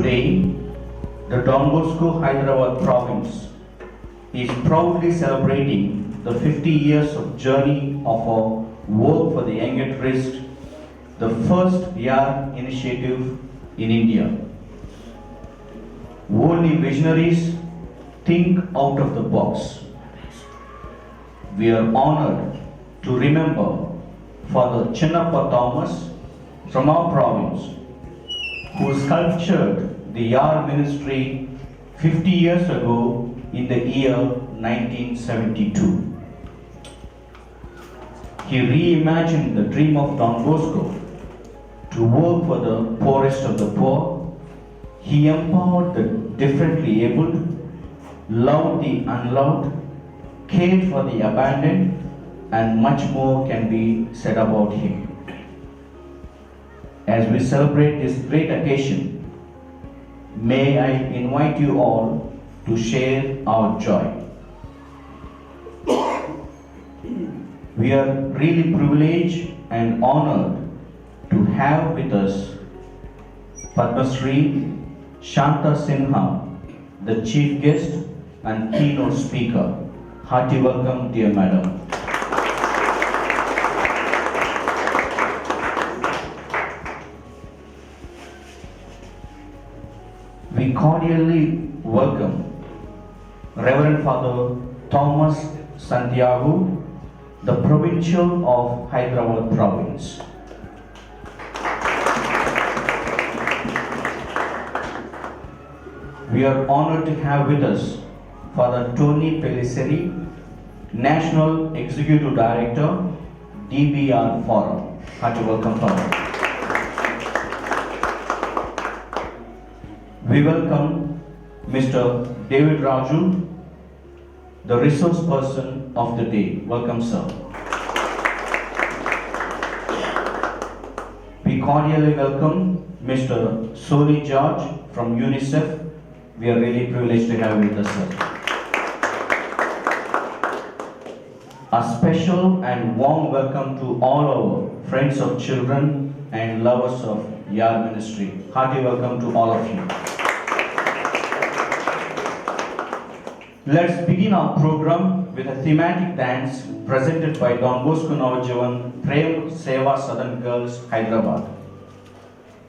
Today, the Don Bosco Hyderabad province is proudly celebrating the 50 years of journey of our work for the young at risk, the first YAR initiative in India. Only visionaries think out of the box. We are honored to remember Father Chinnappa Thomas from our province, who sculptured the YAR ministry 50 years ago in the year 1972. He reimagined the dream of Don Bosco to work for the poorest of the poor. He empowered the differently abled, loved the unloved, cared for the abandoned, and much more can be said about him. As we celebrate this great occasion, may I invite you all to share our joy. We are really privileged and honored to have with us Padma Shri Shanta Sinha, the chief guest and keynote speaker. Hearty welcome, dear madam. We cordially welcome Reverend Father Thomas Santiago, the Provincial of Hyderabad Province. We are honored to have with us Father Tony Pelliceri, National Executive Director, DBR Forum. Hearty welcome, Father. We welcome Mr. David Raju, the resource person of the day. Welcome, sir. We cordially welcome Mr. Sony George from UNICEF. We are really privileged to have you with us, sir. A special and warm welcome to all our friends of children and lovers of YAR ministry. Hearty welcome to all of you. Let's begin our program with a thematic dance presented by Don Bosco Navajavan Prem Seva Southern Girls, Hyderabad.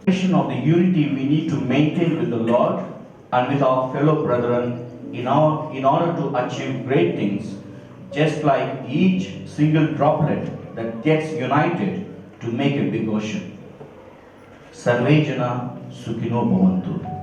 Of the unity we need to maintain with the Lord and with our fellow brethren in order to achieve great things, just like each single droplet that gets united to make a big ocean. Sarve Jana Sukhino Bhavantu.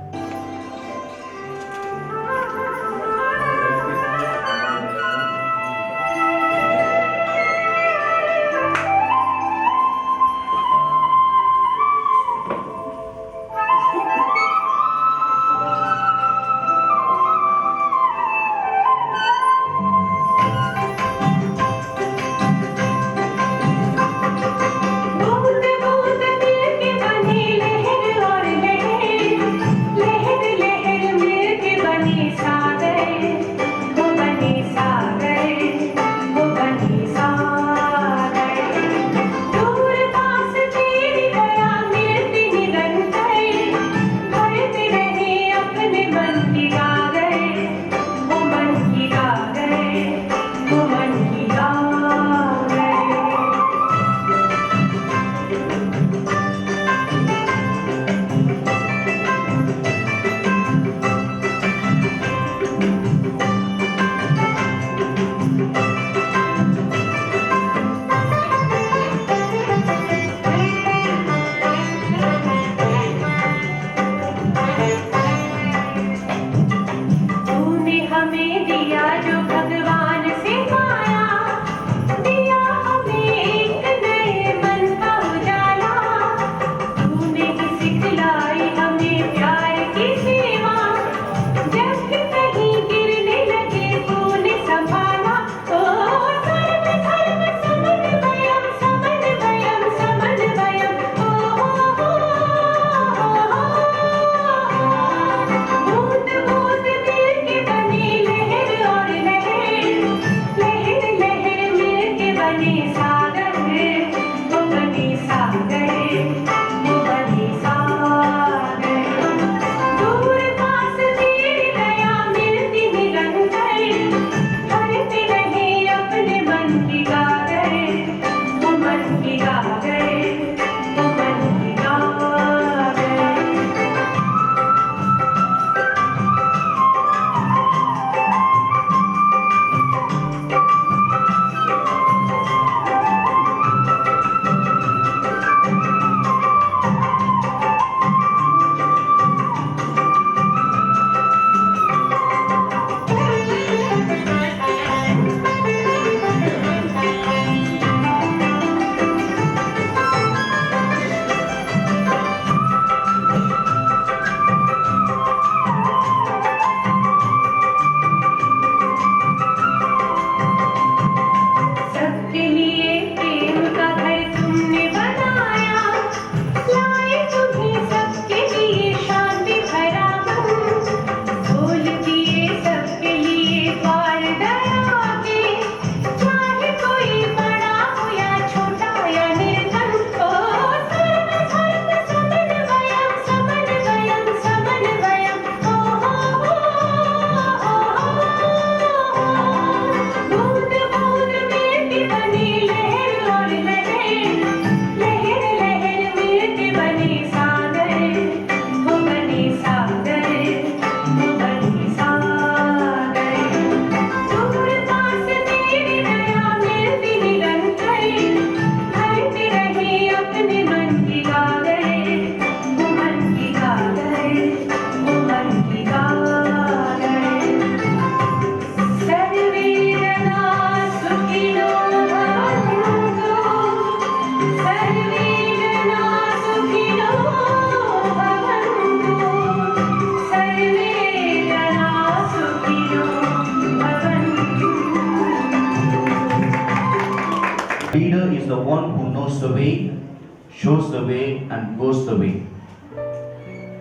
shows the way and goes the way.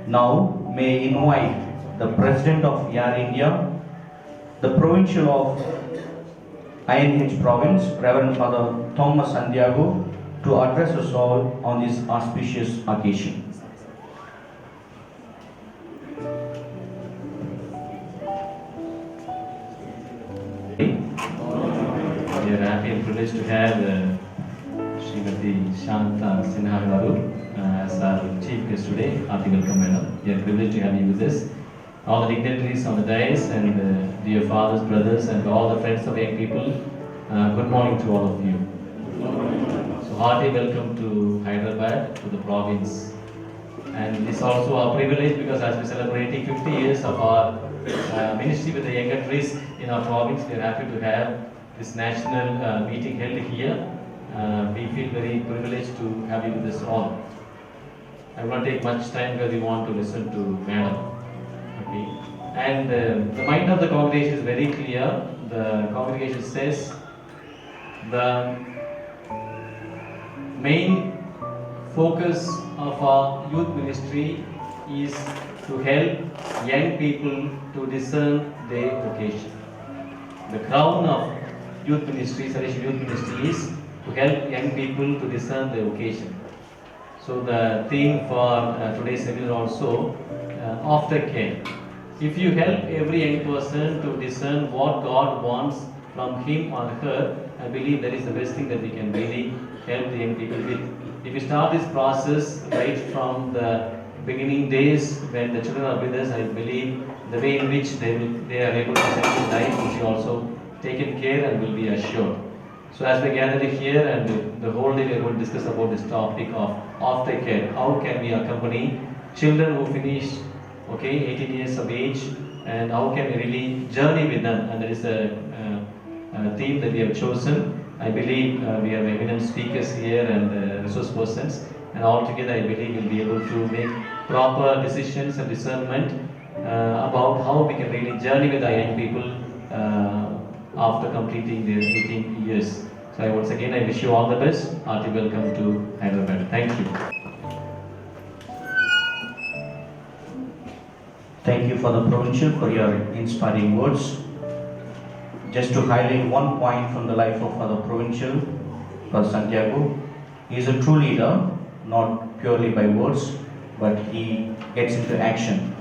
Now, may I invite the President of YAR India, the Provincial of INH Province, Reverend Father Thomas Santiago, to address us all on this auspicious occasion. We are happy and privileged to have Srimati Shanta Sinha Garu as our chief guest today. Hearty welcome, madam. We are privileged to have you with us. All the dignitaries on the dais and dear fathers, brothers, and all the friends of young people, good morning to all of you. So hearty welcome to Hyderabad, to the province. And it's also our privilege because as we're celebrating 50 years of our ministry with the young at risk in our province, we are happy to have this national meeting held here. We feel very privileged to have you with us all. I will not take much time because we want to listen to Madam. Okay. And the mind of the congregation is very clear. The congregation says the main focus of our youth ministry is to help young people to discern their vocation. The crown of youth ministry, Salvation Youth Ministry, is to help young people to discern their vocation. So the theme for today's seminar also, aftercare. If you help every young person to discern what God wants from him or her, I believe that is the best thing that we can really help the young people with. If we start this process right from the beginning days when the children are with us, I believe the way in which they are able to settle in life will be also taken care and will be assured. So as we gather here and the whole day we are going to discuss about this topic of aftercare. How can we accompany children who finish 18 years of age, and how can we really journey with them? And there is a theme that we have chosen. I believe we have eminent speakers here and resource persons, and all together I believe we'll be able to make proper decisions and discernment about how we can really journey with our young people after completing their 18 years. So once again I wish you all the best. Hearty welcome to Hyderabad. Thank you. Thank you for the Provincial for your inspiring words. Just to highlight one point from the life of Father Provincial, Father Santiago, he is a true leader, not purely by words, but he gets into action.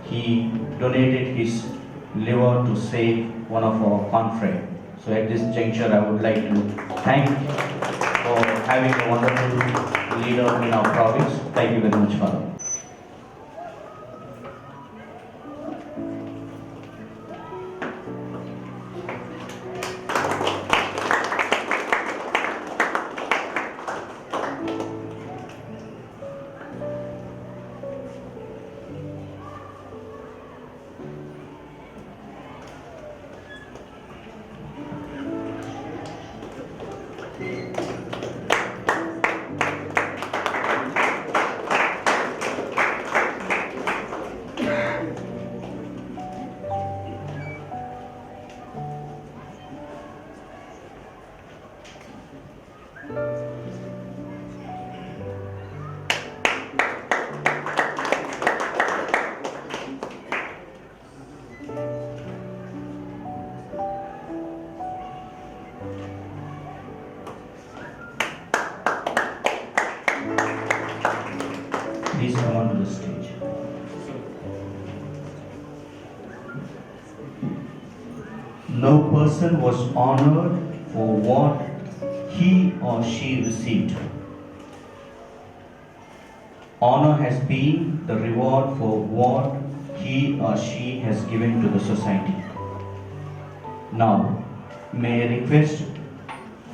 He donated his liver to save one of our confrères. So at this juncture, I would like to thank for having a wonderful leader in our province. Thank you very much, Father. Please come onto the stage. No person was honored for what he or she received. Honor has been the reward for what he or she has given to the society. Now, may I request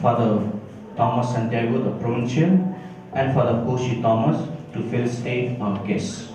Father Thomas Santiago, the Provincial, and Father Koshi Thomas to felicitate our guests.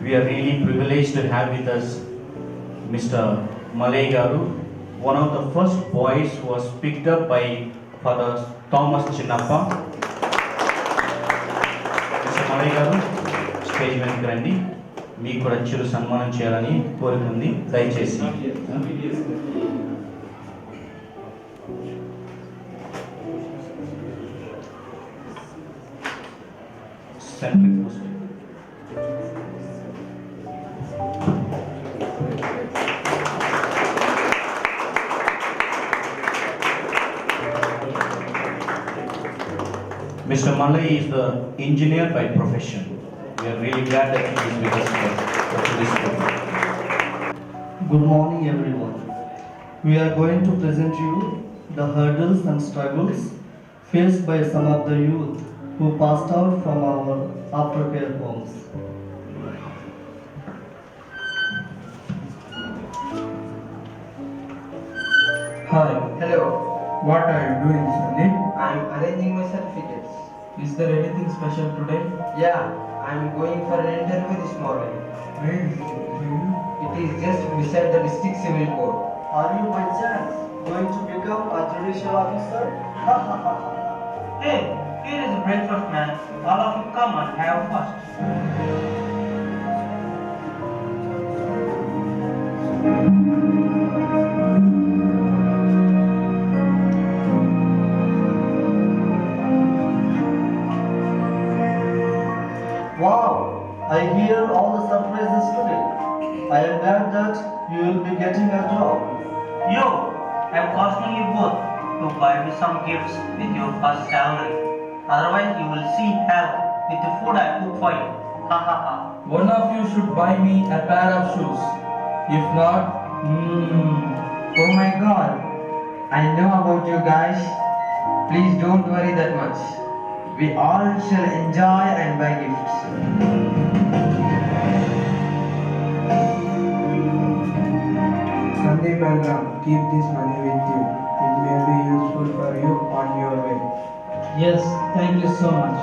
We are really privileged to have with us Mr. Malay Garu, one of the first boys who was picked up by Father Thomas Chinnappa. Mr. Malay Garu, stage వెనక్కి రండి. మీకు కూడా చిరు సన్మానం చేయాలని కోరుకుంది. దయచేసి Mr. Malay is the engineer by profession. We are really glad that he is with us for this program. Good morning, everyone. We are going to present you the hurdles and struggles faced by some of the youth who passed out from our aftercare homes. Hi, Hello, what are you doing, Sandeep? I am arranging my certificates. Is there anything special today? Yeah, I am going for an interview this morning. Where is it? It is just beside the district civil court. Are you by chance going to become a judicial officer? Hey, here is breakfast, man. All of you come and have first. Wow, I hear all the surprises today. I am glad that you will be getting a job. Yo, I'm costing you both to buy me some gifts with your first salary. Otherwise, you will see hell with the food I cook for you. Ha ha ha. One of you should buy me a pair of shoes. If not, Oh my god, I know about you guys. Please don't worry that much. We all shall enjoy and buy gifts. Sandeep and Ram, keep this money with you. It may be useful for you on your way. Yes, thank you so much.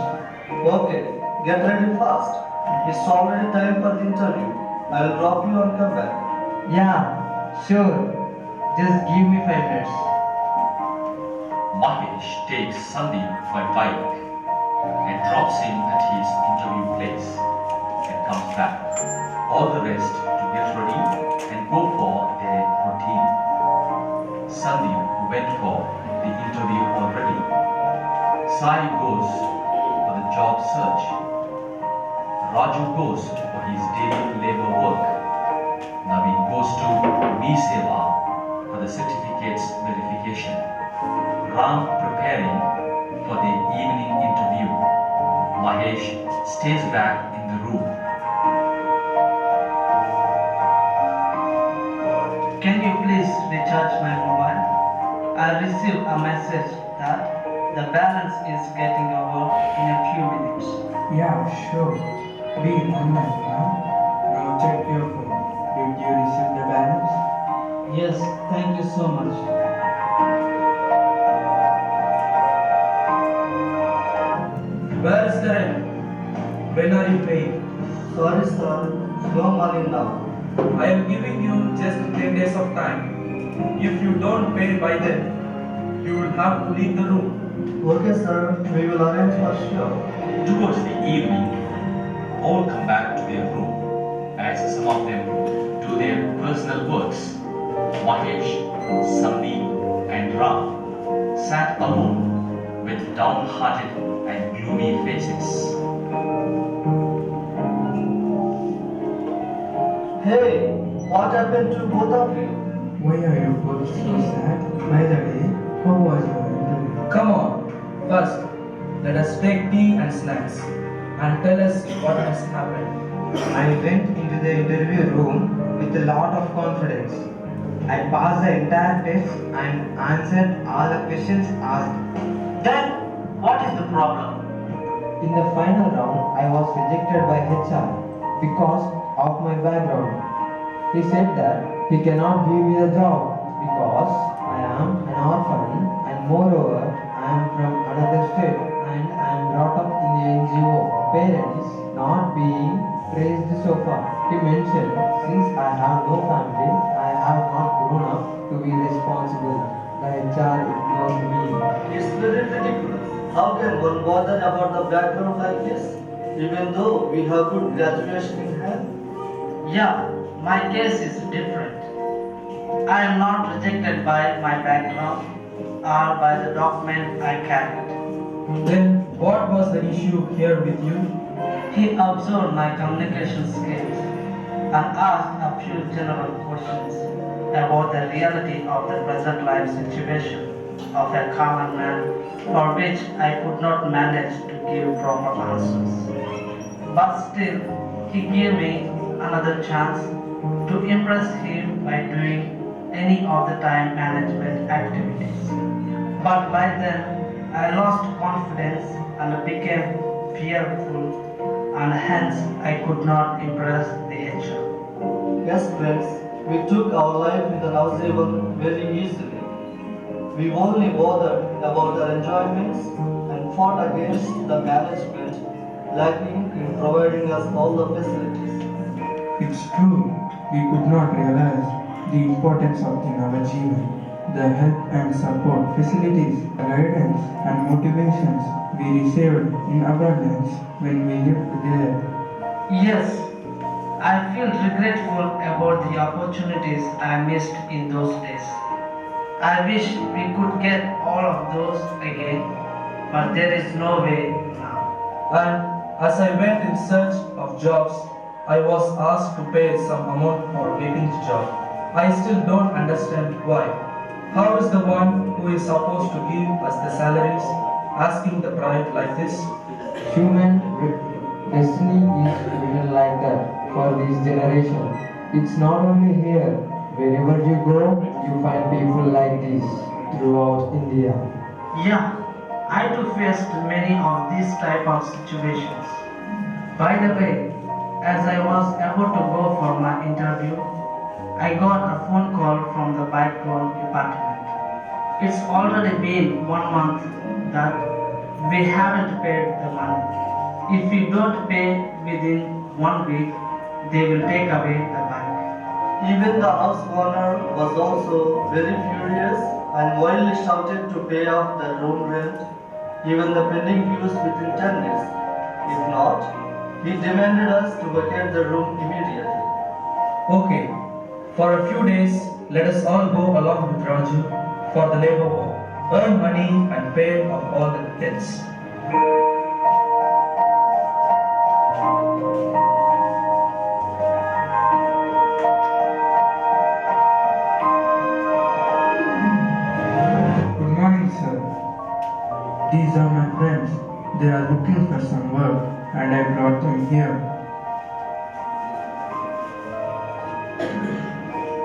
Okay, get ready fast. It's already time for the interview. I'll drop you and come back. Yeah, sure. Just give me 5 minutes. Mahesh takes Sandeep by bike and drops him at his interview place and comes back. All the rest to get ready and go for their routine. Sandeep went for the interview already. Sai goes for the job search. Raju goes for his daily labor work. Naveen goes to Me Seva for the certificates verification. Ram preparing for the evening interview. Mahesh stays back in the room. Can you please recharge my mobile? I received a message that the balance is getting over in a few minutes. Yeah, sure. Be online now. Now check your phone. Did you receive the balance? Yes, thank you so much. Where is the rent? When are you paying? Sorry, sir. No money now. I am giving you just 10 days of time. If you don't pay by then, you will have to leave the room. Okay, sir. We will arrange for sure. Towards the evening, all come back to their room as some of them do their personal works. Mahesh, Sandeep, and Ram sat alone with downhearted and gloomy faces. Hey, what happened to both of you? Why are you both so sad? By the way, how was your interview? Come on, first, let us take tea and snacks and tell us what has happened. I went into the interview room with a lot of confidence. I passed the entire test and answered all the questions asked. Then, what is the problem? In the final round, I was rejected by HR because of my background. He said that he cannot give me the job because I am an orphan and moreover I am from another state and I am brought up in the NGO. Parents not being praised so far. He mentioned, since I have no family, I have not grown up to be responsible. The HR ignored me. It's very ridiculous. How can one bother about the background like this, even though we have good graduation in hand? Yeah, my case is different. I am not rejected by my background or by the document I carried. Then what was the issue here with you? He observed my communication skills and asked a few general questions about the reality of the present life situation of a common man, for which I could not manage to give proper answers. But still, he gave me another chance to impress him by doing any of the time management activities. But by then, I lost confidence and became fearful, and hence I could not impress the HR. Yes, friends, we took our life in the Nauseabon very easily. We only bothered about our enjoyments and fought against the management lacking in providing us all the facilities. It's true, we could not realize the importance of the Navajeevan, the help and support, facilities, guidance and motivations we received in abundance when we lived there. Yes, I feel regretful about the opportunities I missed in those days. I wish we could get all of those again, but there is no way now. And as I went in search of jobs, I was asked to pay some amount for getting the job. I still don't understand why. How is the one who is supposed to give us the salaries asking the price like this? Human destiny is written like that for this generation. It's not only here. Wherever you go, you find people like this throughout India. Yeah, I too faced many of these type of situations. By the way, as I was about to go for my interview, I got a phone call from the background department. It's already been 1 month that we haven't paid the money. If we don't pay within 1 week, they will take away the bike. Even the house owner was also very furious and wildly shouted to pay off the room rent, even the pending dues within 10 days. If not, he demanded us to vacate the room immediately. Okay, for a few days, let us all go along with Raju for the labor war, earn money and pay off all the debts. Good morning, sir. These are my friends. They are looking for some work and I brought them here.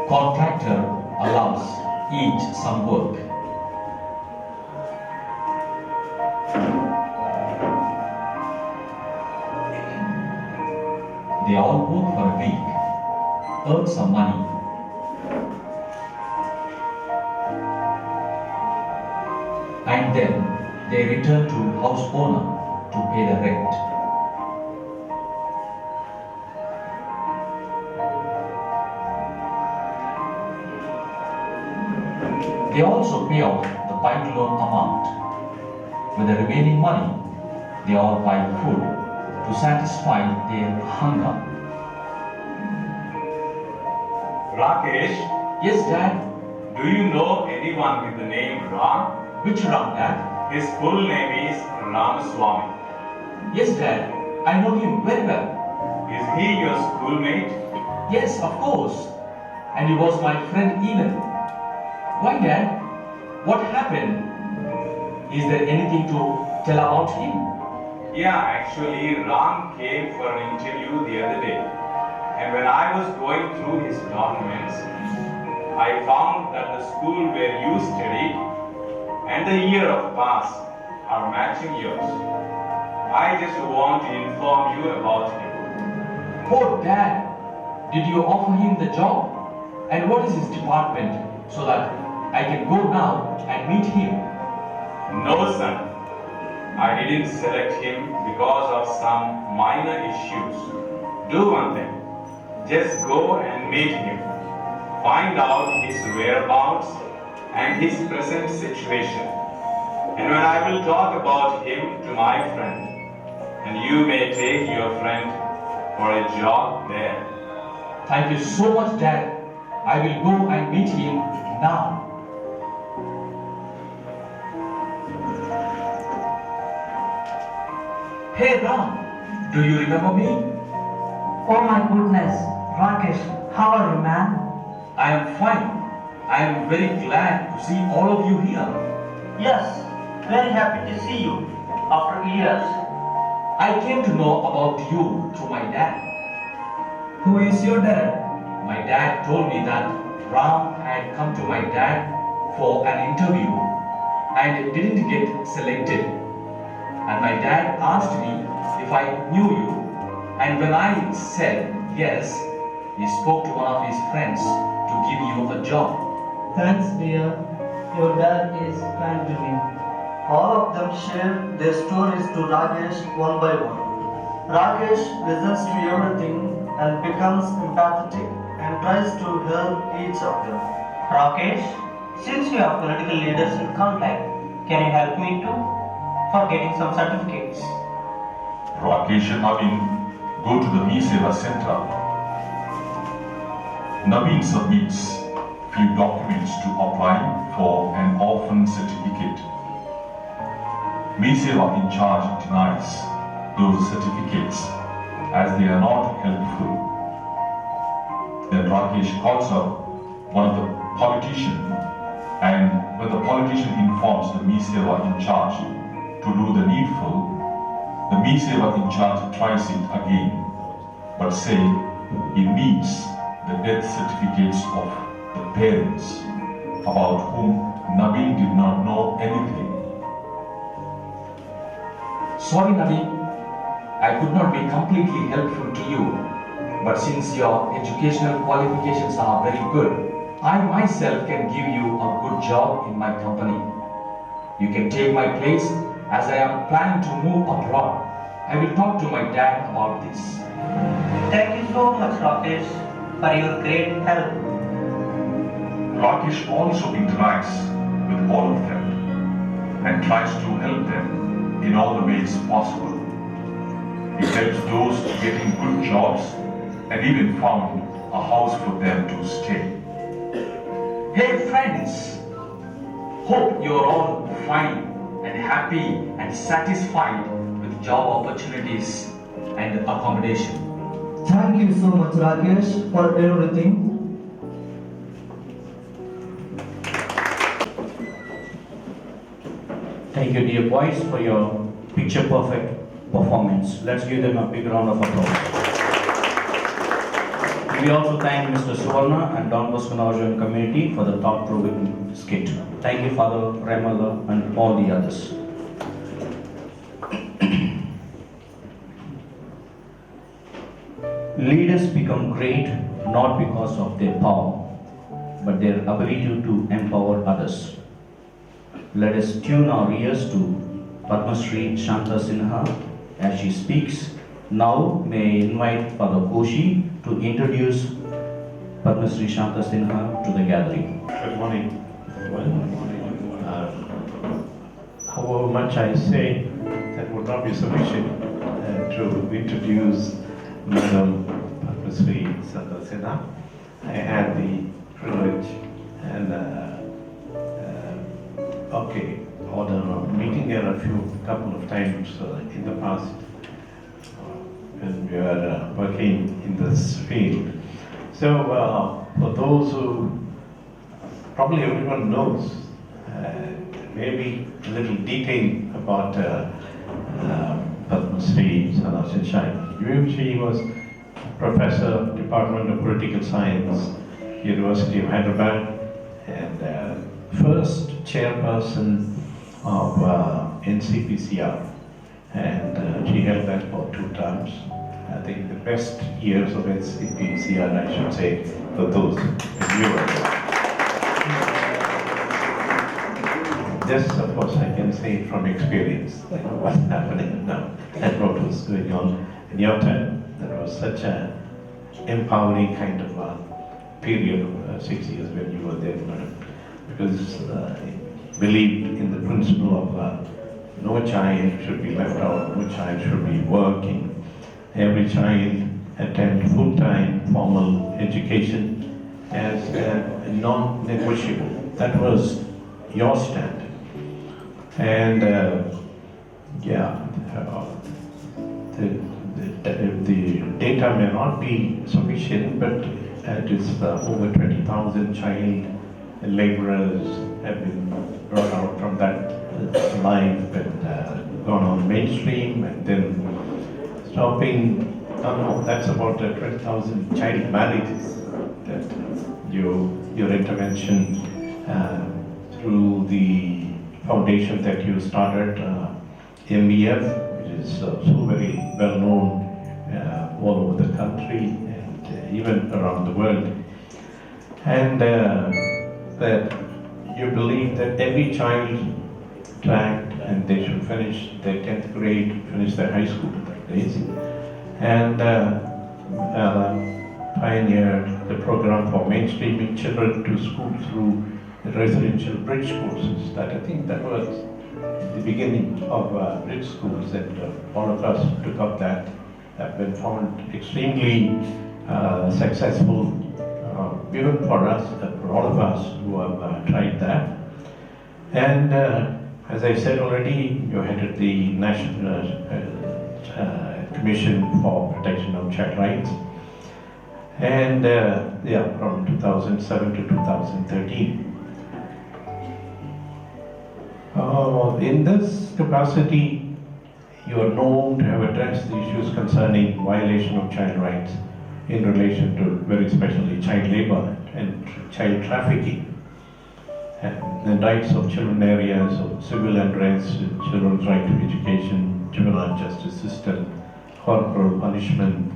Contractor allows each some work. They all work for a week, earn some money. And then they return to house owner to pay the rent. They also pay off the bike loan amount. With the remaining money, they all buy food to satisfy their hunger. Rakesh, Yes, Dad. do you know anyone with the name Ram? Which Ram, Dad? His full name is Ramaswamy. Yes, Dad. I know him very well. Is he your schoolmate? Yes, of course. And he was my friend even. Why, Dad? What happened? Is there anything to tell about him? Yeah, actually, Ram came for an interview the other day. And when I was going through his documents, I found that the school where you studied and the year of pass are matching yours. I just want to inform you about him. Oh, Dad. Did you offer him the job? And what is his department so that I can go now and meet him? No, son. I didn't select him because of some minor issues. Do one thing. Just go and meet him. Find out his whereabouts and his present situation. And when I will talk about him to my friend, and you may take your friend for a job there. Thank you so much, Dad. I will go and meet him now. Hey Ram, do you remember me? Oh my goodness, Rakesh, how are you, man? I am fine. I am very glad to see all of you here. Yes, very happy to see you after years. I came to know about you through my dad. Who is your dad? My dad told me that Ram had come to my dad for an interview and didn't get selected. And my dad asked me if I knew you, and when I said yes, he spoke to one of his friends to give you a job. Thanks, dear. Your dad is kind to me. All of them share their stories to Rakesh one by one. Rakesh listens to everything and becomes empathetic and tries to help each of them. Rakesh, since you have political leaders in contact, can you help me too? For getting some certificates. Rakesh and Naveen go to the Me Seva Center. Naveen submits few documents to apply for an orphan certificate. Me Seva in charge denies those certificates as they are not helpful. Then Rakesh calls up one of the politicians, and when the politician informs the Me Seva in charge to do the needful, the Me Seva in charge tries it again, but say he needs the death certificates of the parents about whom Naveen did not know anything. Sorry, Naveen, I could not be completely helpful to you, but since your educational qualifications are very good, I myself can give you a good job in my company. You can take my place as I am planning to move abroad. I will talk to my dad about this. Thank you so much, Rakesh, for your great help. Rakesh also interacts with all of them and tries to help them in all the ways possible. He helps those getting good jobs and even found a house for them to stay. Hey friends, hope you're all fine and happy and satisfied with job opportunities and accommodation. Thank you so much, Rakesh, for everything. Thank you, dear boys, for your picture perfect performance. Let's give them a big round of applause. We also thank Mr. Suvarna and Don Bosco Navajovan community for the thought-provoking skit. Thank you, Father Ramala, and all the others. Leaders become great not because of their power, but their ability to empower others. Let us tune our ears to Padma Shri Shanta Sinha as she speaks. Now may I invite Father Koshi to introduce Padma Shri Shanta Sinha to the gathering. Good morning. However much I say, that would not be sufficient to introduce Madam Padma Shri Shanta Sinha. I had the privilege and honor of meeting her a couple of times in the past when we were working in this field. So for those who probably everyone knows, maybe a little detail about Padma Shri Shanta. She was professor, Department of Political Science, University of Hyderabad, and first chairperson of NCPCR, and she held that for 2 terms. I think the best years of NCPCR, I should say, for those in Europe. This, of course, I can say from experience, like what's happening now and what was going on in your time. That was such a empowering kind of period of 6 years when you were there, madam, because believed in the principle of no child should be left out, no child should be working. Every child attend full-time formal education as non-negotiable. That was your stand. And the data may not be sufficient, but it is over 20,000 child laborers have been brought out from that life and gone on mainstream, and then stopping. No, that's about 20,000 child marriages that your intervention through the foundation that you started, MBF, which is so very well known all over the country and even around the world, and that you believe that every child tracked and they should finish their 10th grade, finish their high school in that days, and pioneered the program for mainstreaming children to school through the residential bridge courses. That I think that was the beginning of bridge schools, and all of us took up that, have been found extremely successful, even for us, for all of us who have tried that. And as I said already, you headed the National Commission for Protection of Child Rights, and from 2007 to 2013. In this capacity, you are known to have addressed the issues concerning violation of child rights in relation to, very especially, child labor and child trafficking, and the rights of children areas of civil unrest, children's right to education, juvenile justice system, corporal punishment,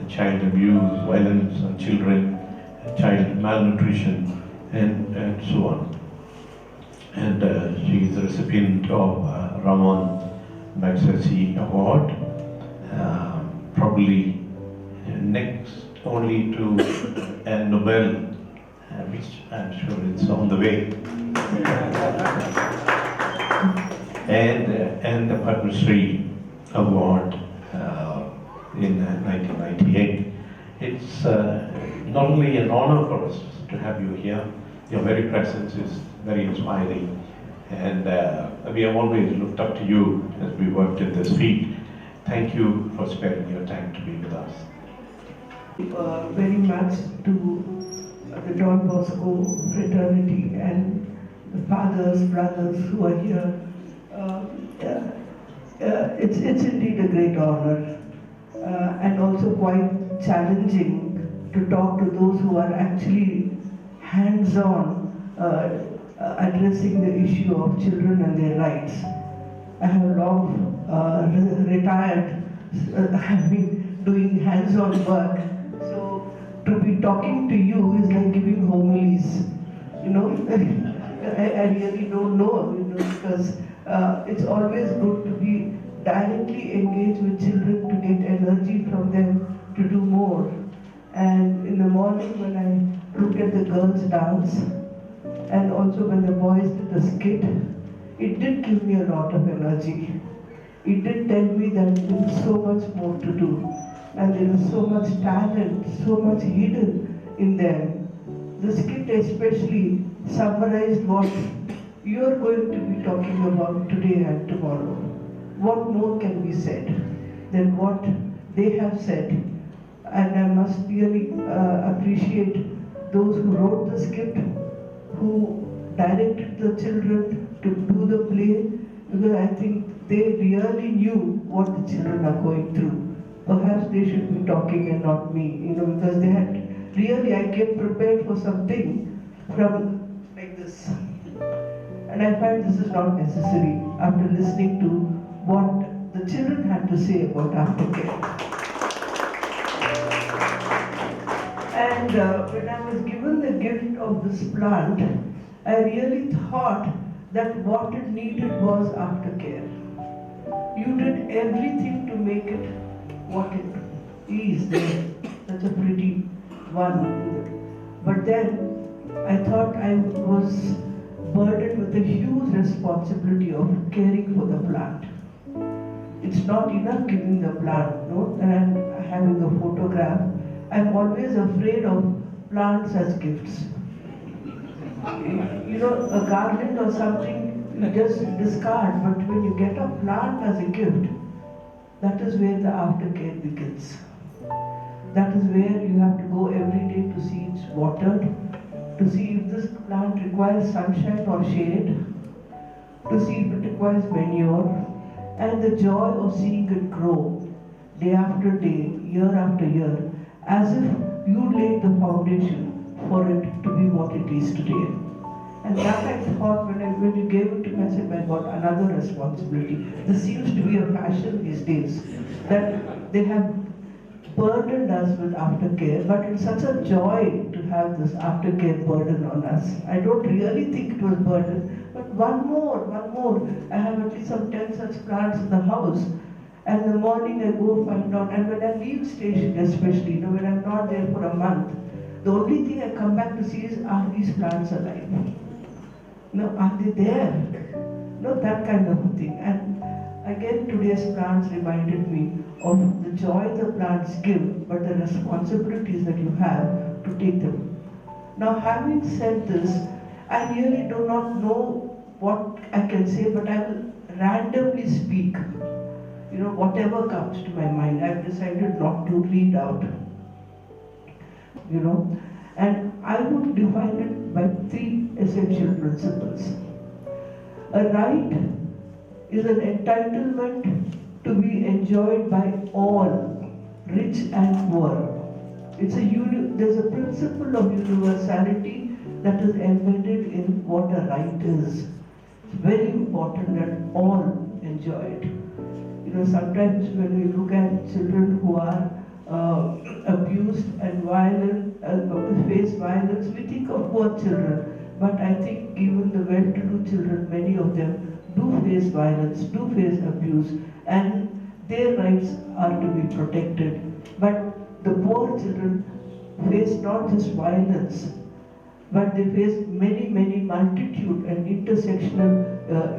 child abuse, violence on children, child malnutrition, and so on. And she is the recipient of Ramon Magsaysay Award, probably next only to a Nobel, which I'm sure it's on the way, and the Padma Shri Award in 1998. It's not only an honor for us to have you here. Your very presence is very inspiring, and we have always looked up to you as we worked in this field. Thank you for sparing your time to be with us. Very much to the Don Bosco fraternity and the fathers, brothers who are here. It's indeed a great honor, and also quite challenging to talk to those who are actually hands-on addressing the issue of children and their rights. I have long retired, have been doing hands-on work, so to be talking to you is like giving homilies, you know. I really don't know, you know, because it's always good to be directly engaged with children to get energy from them to do more. And in the morning when I looked at the girls dance, and also when the boys did the skit, it did give me a lot of energy. It did tell me that there is so much more to do, and there is so much talent, so much hidden in them. The skit especially summarized what you are going to be talking about today and tomorrow. What more can be said than what they have said? And I must really appreciate those who wrote the script, who directed the children to do the play, because I think they really knew what the children are going through. Perhaps they should be talking and not me, you know, because they had really, I came prepared for something from like this. And I find this is not necessary after listening to what the children had to say about aftercare. And when I was given the gift of this plant, I really thought that what it needed was aftercare. You did everything to make it what it he is there, such a pretty one. But then I thought I was burdened with a huge responsibility of caring for the plant. It's not enough giving the plant, no, and I'm having a photograph. I'm always afraid of plants as gifts. You know, a garland or something you just discard, but when you get a plant as a gift, that is where the aftercare begins. That is where you have to go every day to see it's watered, to see if this plant requires sunshine or shade, to see if it requires manure, and the joy of seeing it grow day after day, year after year, as if you laid the foundation for it to be what it is today. And that I thought when you gave it to me, I said, my God, another responsibility. This seems to be a fashion these days, that they have burdened us with aftercare, but it's such a joy to have this aftercare burden on us. I don't really think it was burden, but one more. I have at least some 10 such plants in the house. And in the morning I go find out, and when I leave station especially, you know, when I'm not there for a month, the only thing I come back to see is, are these plants alive? No, are they there? No, that kind of thing. And again, today's plants reminded me of the joy the plants give, but the responsibilities that you have to take them. Now, having said this, I really do not know what I can say, but I will randomly speak. You know, whatever comes to my mind, I've decided not to read out. You know, and I would define it by 3 essential principles. A right is an entitlement to be enjoyed by all, rich and poor. There's a principle of universality that is embedded in what a right is. It's very important that all enjoy it. You know, sometimes when we look at children who are abused and violent, face violence, we think of poor children. But I think even the well-to-do children, many of them do face violence, do face abuse, and their rights are to be protected. But the poor children face not just violence, but they face many multitude and intersectional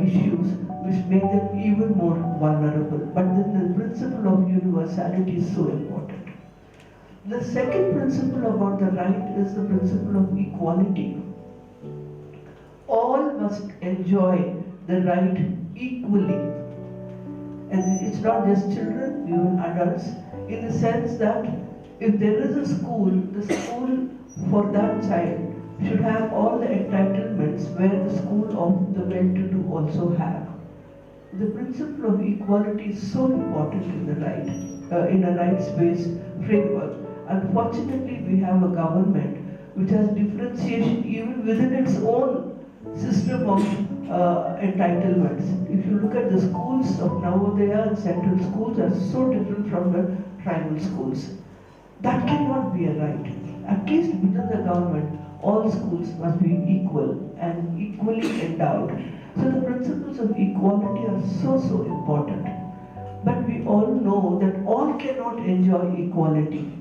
issues which make them even more vulnerable. But then the principle of universality is so important. The second principle about the right is the principle of equality. All must enjoy the right equally. And it's not just children, even adults, in the sense that if there is a school, the school for that child should have all the entitlements where the school of the well-to-do also have. The principle of equality is so important in the right, in a rights-based framework. Unfortunately, we have a government which has differentiation even within its own system of entitlements. If you look at the schools of Navodaya and central schools are so different from the tribal schools. That cannot be a right. At least within the government, all schools must be equal and equally endowed. So the principles of equality are so important. But we all know that all cannot enjoy equality.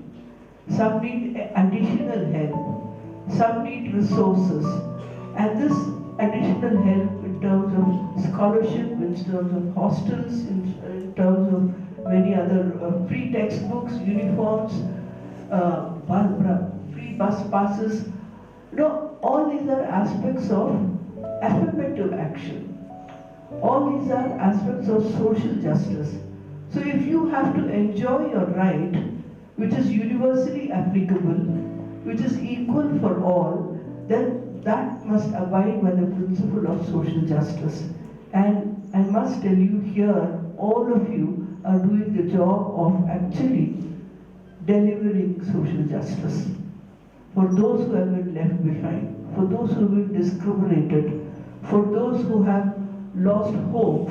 Some need additional help. Some need resources. And this additional help in terms of scholarship, in terms of hostels, in terms of many other free textbooks, uniforms, free bus passes. You know, all these are aspects of affirmative action. All these are aspects of social justice. So if you have to enjoy your right, which is universally applicable, which is equal for all, then that must abide by the principle of social justice. And I must tell you here, all of you are doing the job of actually delivering social justice. For those who have been left behind, for those who have been discriminated, for those who have lost hope,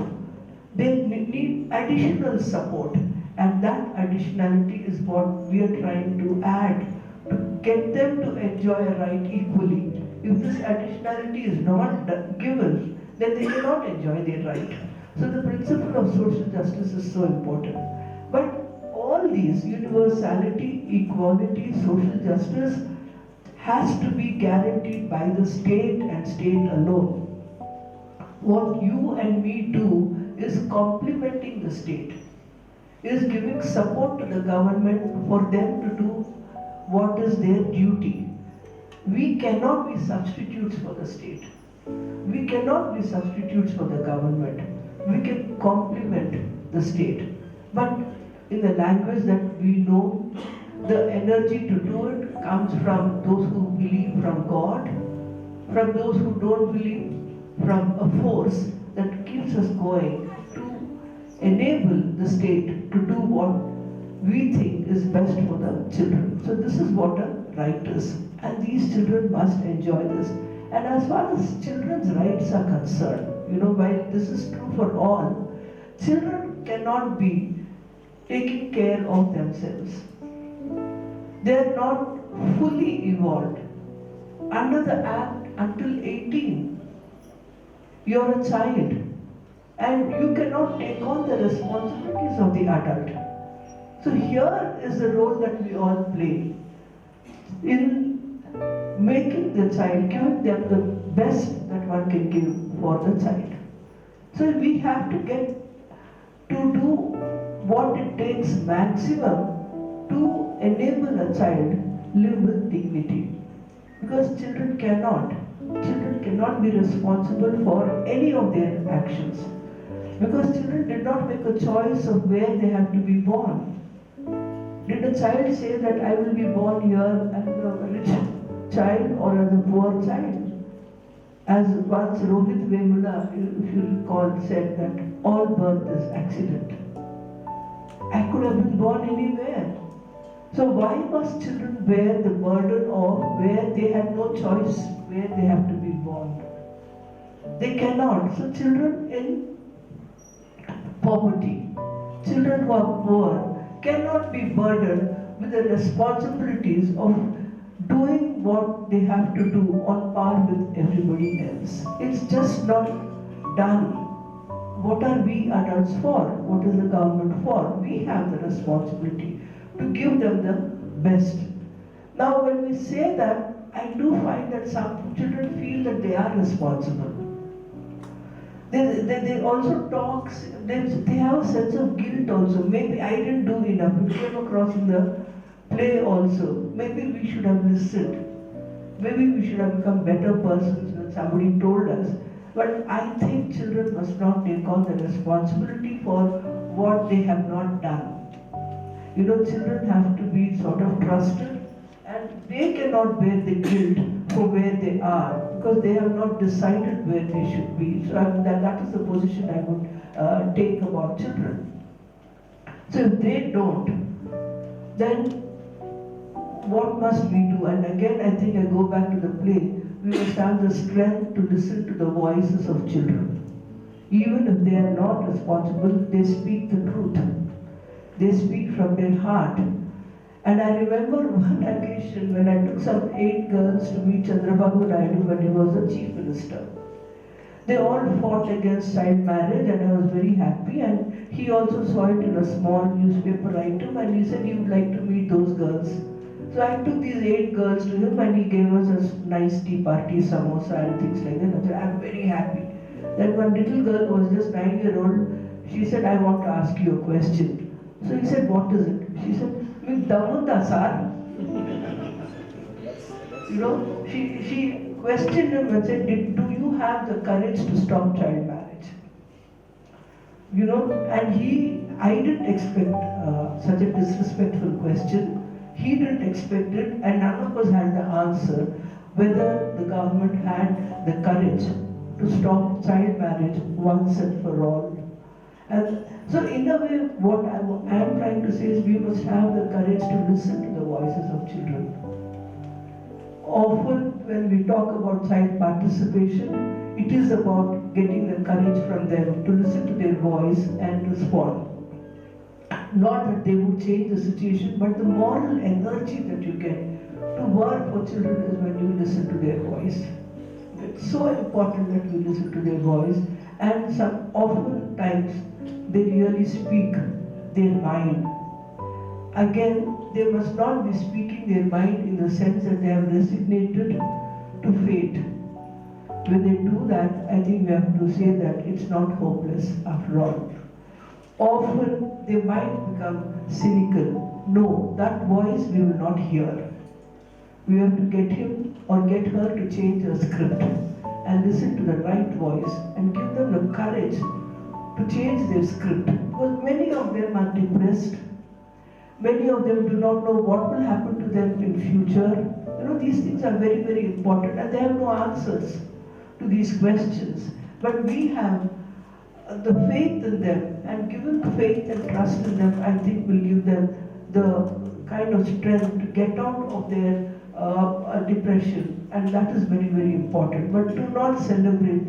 they need additional support. And that additionality is what we are trying to add to get them to enjoy a right equally. If this additionality is not given, then they cannot enjoy their right. So the principle of social justice is so important. But all these values, universality, equality, social justice, has to be guaranteed by the state and state alone. What you and me do is complementing the state, is giving support to the government for them to do what is their duty. We cannot be substitutes for the state. We cannot be substitutes for the government. We can complement the state. But in the language that we know, the energy to do it comes from those who believe from God, from those who don't believe, from a force that keeps us going to enable the state to do what we think is best for the children. So this is what a right is. And these children must enjoy this. And as far as children's rights are concerned, while this is true for all, children cannot be taking care of themselves. They are not fully evolved. Under the Act, until 18, you are a child and you cannot take on the responsibilities of the adult. So here is the role that we all play in making the child, giving them the best that one can give for the child. So we have to get to do what it takes maximum to enable a child live with dignity. Because children cannot be responsible for any of their actions. Because children did not make a choice of where they have to be born. Did a child say that I will be born here as a rich child or as a poor child? As once Rohit Vemula, if you recall, said that all birth is accident. I could have been born anywhere. So why must children bear the burden of where they had no choice where they have to be born? They cannot. So children in poverty, children who are poor, cannot be burdened with the responsibilities of doing what they have to do on par with everybody else. It's just not done. What are we adults for? What is the government for? We have the responsibility to give them the best. Now when we say that, I do find that some children feel that they are responsible. They also talk, they have a sense of guilt also. Maybe I didn't do enough. We came across in the play also. Maybe we should have listened. Maybe we should have become better persons when somebody told us. But I think children must not take on the responsibility for what they have not done. Children have to be sort of trusted, and they cannot bear the guilt for where they are because they have not decided where they should be. So that is the position I would take about children. So if they don't, then what must we do? And again, I think I go back to the play. We must have the strength to listen to the voices of children. Even if they are not responsible, they speak the truth. They speak from their heart. And I remember one occasion when I took some 8 girls to meet Chandrababu Naidu when he was the chief minister. They all fought against child marriage and I was very happy, and he also saw it in a small newspaper item and he said he would like to meet those girls. So I took these 8 girls to him and he gave us a nice tea party, samosa and things like that. I said, I'm very happy. Then one little girl who was just 9-year-old, she said, I want to ask you a question. So he said, what is it? She said, sir. She questioned him and said, do you have the courage to stop child marriage? And I didn't expect such a disrespectful question. He didn't expect it, and none of us had the answer whether the government had the courage to stop child marriage once and for all. And so in a way, what I am trying to say is we must have the courage to listen to the voices of children. Often when we talk about child participation, it is about getting the courage from them to listen to their voice and respond. Not that they would change the situation, but the moral energy that you get to work for children is when you listen to their voice. It's so important that we listen to their voice, and often times they really speak their mind. again, they must not be speaking their mind in the sense that they have resignated to fate. When they do that, I think we have to say that it's not hopeless after all. Often they might become cynical. No, that voice we will not hear. We have to get him or get her to change the script and listen to the right voice and give them the courage to change their script. Because many of them are depressed. Many of them do not know what will happen to them in future. These things are very, very important and they have no answers to these questions. But we have the faith in them, and given faith and trust in them, I think will give them the kind of strength to get out of their depression, and that is very, very important. But do not celebrate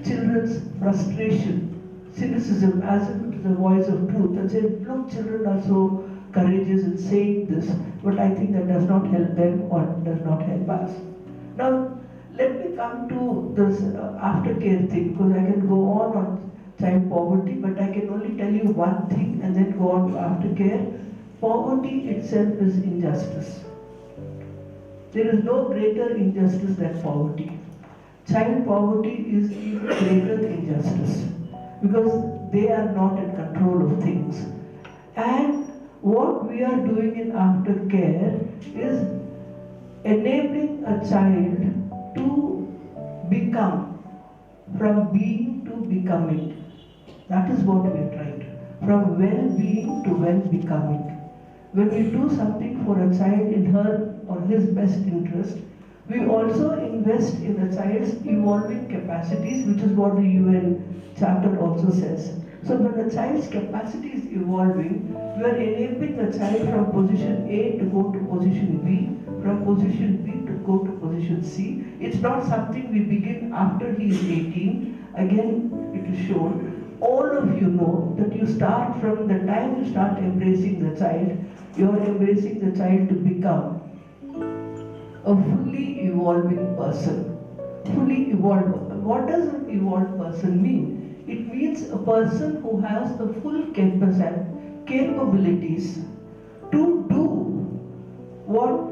children's frustration, cynicism as if it is the voice of truth, and say, look, children are so courageous in saying this, but I think that does not help them or does not help us. Now, let me come to this aftercare thing, because I can go on child poverty, but I can only tell you one thing and then go on to aftercare. Poverty itself is injustice. There is no greater injustice than poverty. Child poverty is even greater injustice because they are not in control of things. And what we are doing in aftercare is enabling a child to become, from being to becoming. That is what we are trying to, from well-being to well-becoming. When we do something for a child in her or his best interest, we also invest in the child's evolving capacities, which is what the UN Charter also says. So when the child's capacity is evolving, we are enabling the child from position A to go to position B, from position B to go to position C. It's not something we begin after he is 18. Again, it is shown. All of you know that you start from the time you start embracing the child, you are embracing the child to become a fully evolving person. Fully evolved. What does an evolved person mean? It means a person who has the full capabilities to do what,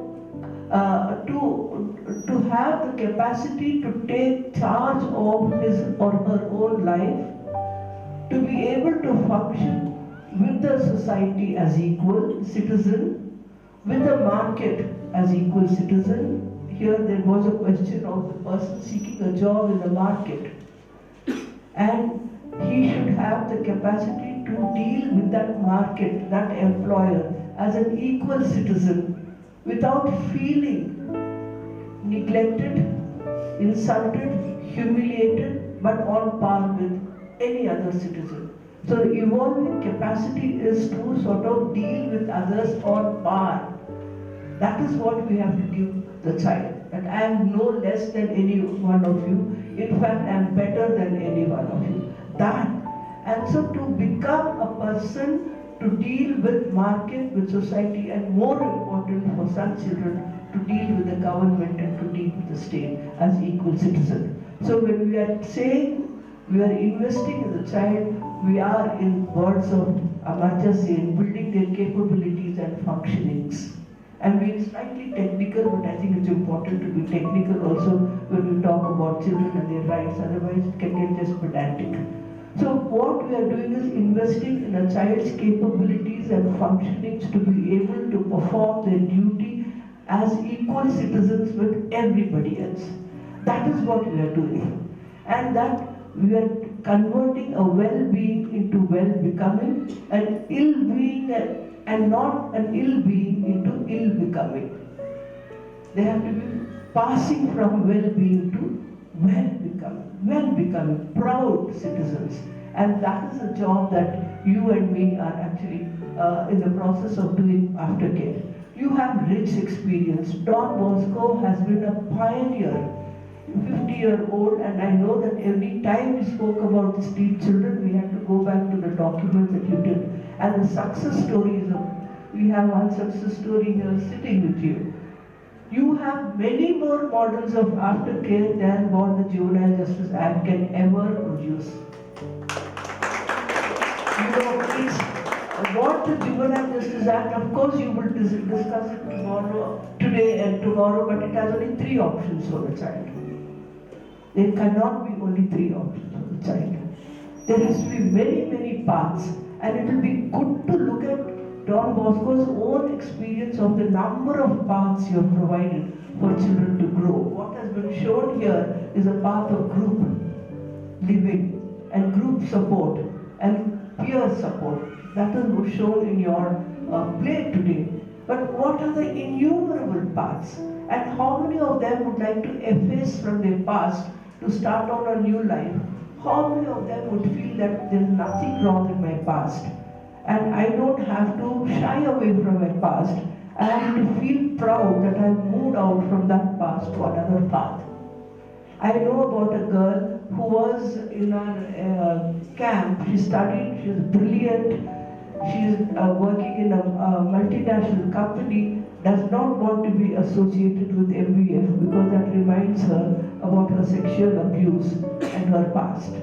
to have the capacity to take charge of his or her own life, to be able to function with the society as equal citizen, with the market as equal citizen. Here there was a question of the person seeking a job in the market, and he should have the capacity to deal with that market, that employer, as an equal citizen without feeling neglected, insulted, humiliated, but on par with any other citizen. So the evolving capacity is to sort of deal with others on par. That is what we have to give the child. And I am no less than any one of you. In fact, I am better than any one of you. That. And so to become a person to deal with market, with society, and more important for such children, to deal with the government and to deal with the state as equal citizen. So when we are saying we are investing in the child, we are, in words of Amartya Sen, building their capabilities and functionings. And being slightly technical, but I think it's important to be technical also when we talk about children and their rights, otherwise it can get just pedantic. So what we are doing is investing in a child's capabilities and functionings to be able to perform their duty as equal citizens with everybody else. That is what we are doing. And that we are converting a well-being into well-becoming, an ill-being and not an ill-being into ill-becoming. They have to be passing from well-being to well-becoming, proud citizens. And that is a job that you and me are actually in the process of doing aftercare. You have rich experience. Don Bosco has been a pioneer, 50-year-old, and I know that every time we spoke about the street children, we had to go back to the documents that you did. And the success stories of, we have one success story here sitting with you. You have many more models of aftercare than what the Juvenile Justice Act can ever produce. You know, it's what the Juvenile Justice Act, of course you will discuss it today and tomorrow, but it has only 3 options for the child. There cannot be only 3 options for the child. There has to be many, many paths, and it will be good to look at Don Bosco's own experience of the number of paths you have provided for children to grow. What has been shown here is a path of group living and group support and peer support. That was shown in your play today. But what are the innumerable paths? And how many of them would like to efface from their past to start on a new life? How many of them would feel that there is nothing wrong in my past and I don't have to shy away from my past? I have to feel proud that I have moved out from that past to another path. I know about a girl who was in our camp. She studied, she was brilliant. She is working in a multinational company, does not want to be associated with MVF because that reminds her about her sexual abuse and her past.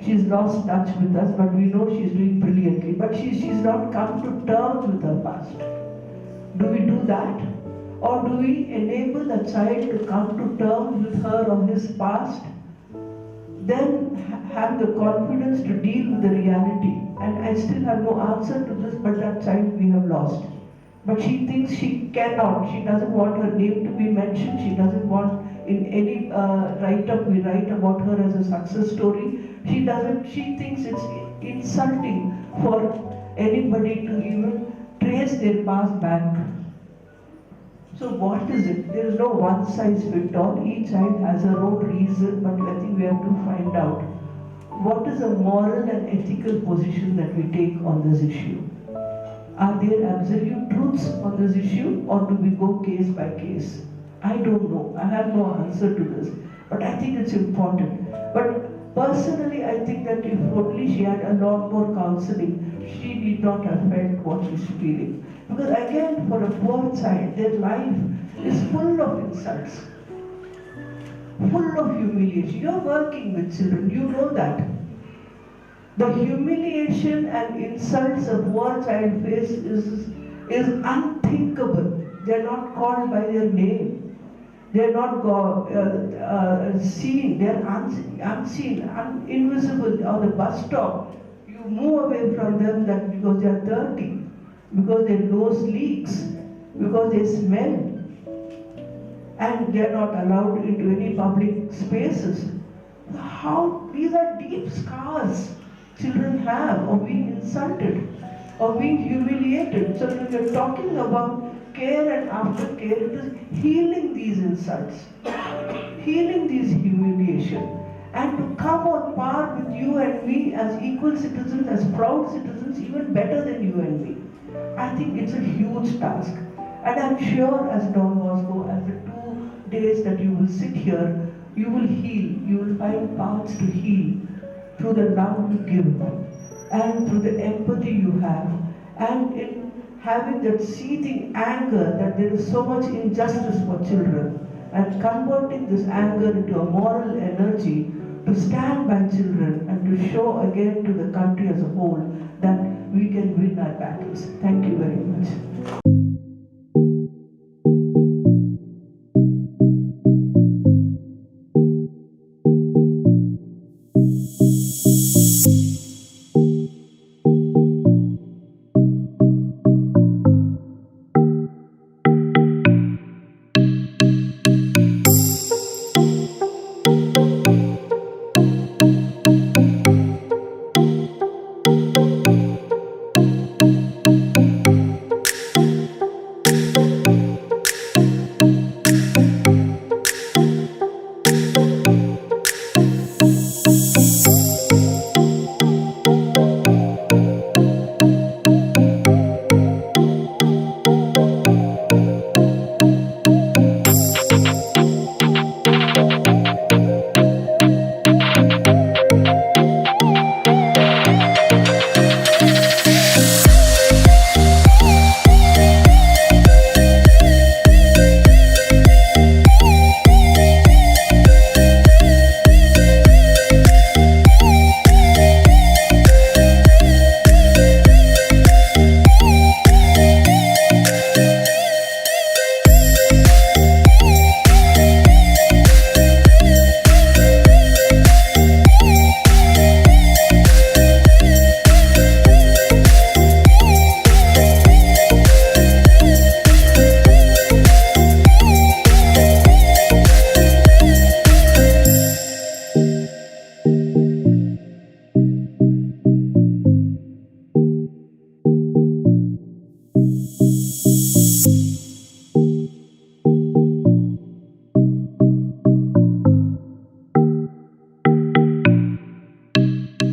She's lost touch with us, but we know she's doing brilliantly. But she's not come to terms with her past. Do we do that? Or do we enable a child to come to terms with her or his past? Then have the confidence to deal with the reality. And I still have no answer to this, but that child we have lost. But she thinks she cannot. She doesn't want her name to be mentioned. She doesn't want in any write-up we write about her as a success story. She thinks it's insulting for anybody to even trace their past back. So what is it? There is no one size fits all. Each child has her own reason, but I think we have to find out what is the moral and ethical position that we take on this issue. Are there absolute truths on this issue, or do we go case by case? I don't know. I have no answer to this, but I think it's important. But personally, I think that if only she had a lot more counseling, she did not have felt what she's feeling. Because again, for a poor child, their life is full of insults, full of humiliation. You're working with children, you know that. The humiliation and insults a poor child faces is unthinkable. They're not called by their name. They're not seen. They're unseen, invisible on the bus stop. You move away from them because they're dirty, because their nose leaks, because they smell, and they're not allowed into any public spaces. These are deep scars children have of being insulted, of being humiliated. So when we're talking about care and aftercare, it is healing these insults, healing these humiliation, and to come on par with you and me as equal citizens, as proud citizens, even better than you and me. I think it's a huge task. And I'm sure as Don Bosco, as the 2 days that you will sit here, you will heal, you will find paths to heal through the love you give and through the empathy you have, and in having that seething anger that there is so much injustice for children, and converting this anger into a moral energy to stand by children and to show again to the country as a whole that we can win our battles. Thank you very much.